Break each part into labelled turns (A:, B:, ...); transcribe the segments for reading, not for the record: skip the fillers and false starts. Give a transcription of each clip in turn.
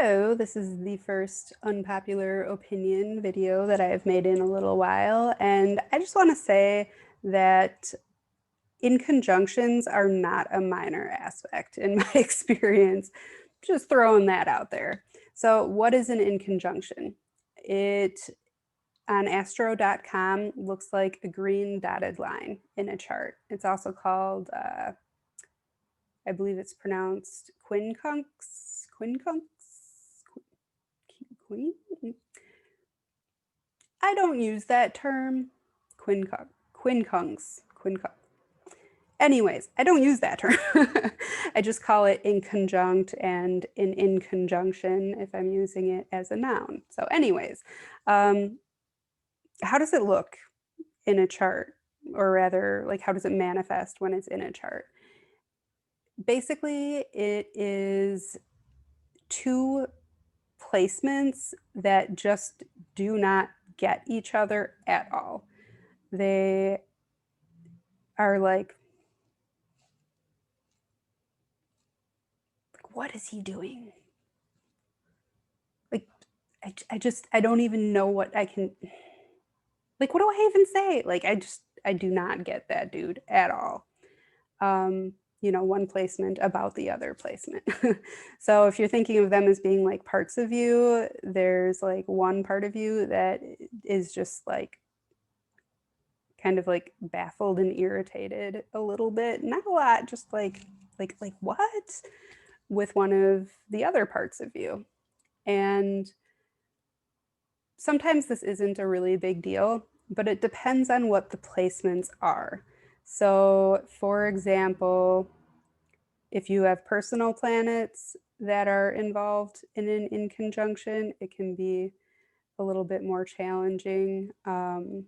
A: So this is the first unpopular opinion video that I have made in a little while, and I just want to say that inconjunctions are not a minor aspect in my experience. Just throwing that out there. So what is an inconjunction? It on astro.com looks like a green dotted line in a chart. It's also called I believe it's pronounced quincunx, queen. I don't use that term. Quincunx. Anyways, I don't use that term. I just call it inconjunct and an inconjunction if I'm using it as a noun. So anyways, how does it look in a chart? Or rather, like, how does it manifest when it's in a chart? Basically, it is two placements that just do not get each other at all. They are like, what is he doing? Like, I don't even know what I can, like, what do I even say? Like, I do not get that dude at all. One placement about the other placement. So if you're thinking of them as being like parts of you, there's like one part of you that is just like kind of like baffled and irritated a little bit. Not a lot, just like what? With one of the other parts of you. And sometimes this isn't a really big deal, but it depends on what the placements are. So, for example, if you have personal planets that are involved in an inconjunction, it can be a little bit more challenging. And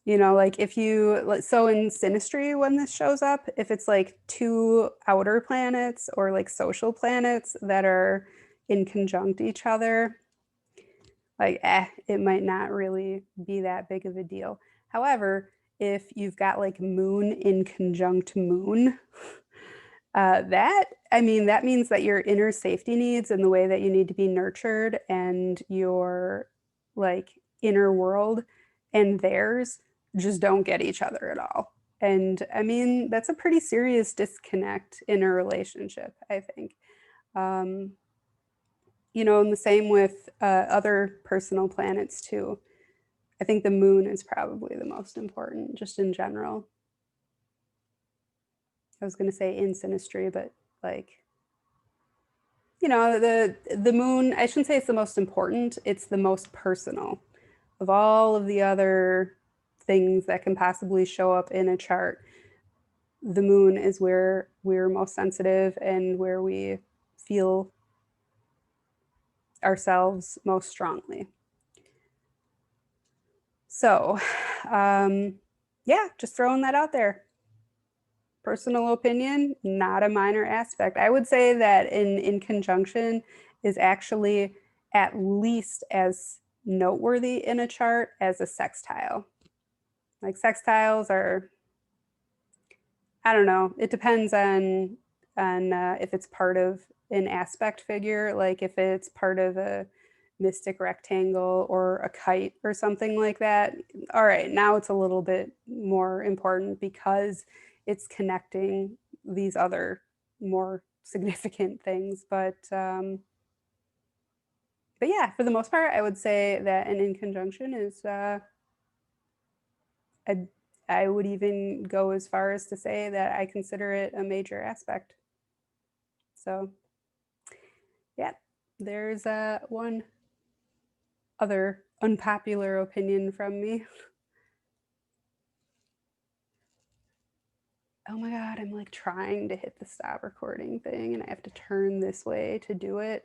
A: like if you, so in synastry, when this shows up, if it's like two outer planets or like social planets that are in conjunct each other, like, it might not really be that big of a deal. However, if you've got like moon in conjunct moon, that means that your inner safety needs and the way that you need to be nurtured and your like inner world and theirs just don't get each other at all. And I mean, that's a pretty serious disconnect in a relationship, I think. Um, and the same with other personal planets too. I think the moon is probably the most important, just in general. I was going to say in synastry, but like, the moon, I shouldn't say it's the most important, it's the most personal of all of the other things that can possibly show up in a chart. The moon is where we're most sensitive and where we feel ourselves most strongly. So, yeah, just throwing that out there. Personal opinion, not a minor aspect. I would say that in conjunction is actually at least as noteworthy in a chart as a sextile. Like sextiles are, I don't know, it depends on if it's part of an aspect figure, like if it's part of a mystic rectangle or a kite or something like that. All right, now it's a little bit more important because it's connecting these other more significant things. But yeah, for the most part, I would say that an inconjunction is I, I would even go as far as to say that I consider it a major aspect. So yeah, there's one other unpopular opinion from me. Oh my God, I'm like trying to hit the stop recording thing and I have to turn this way to do it.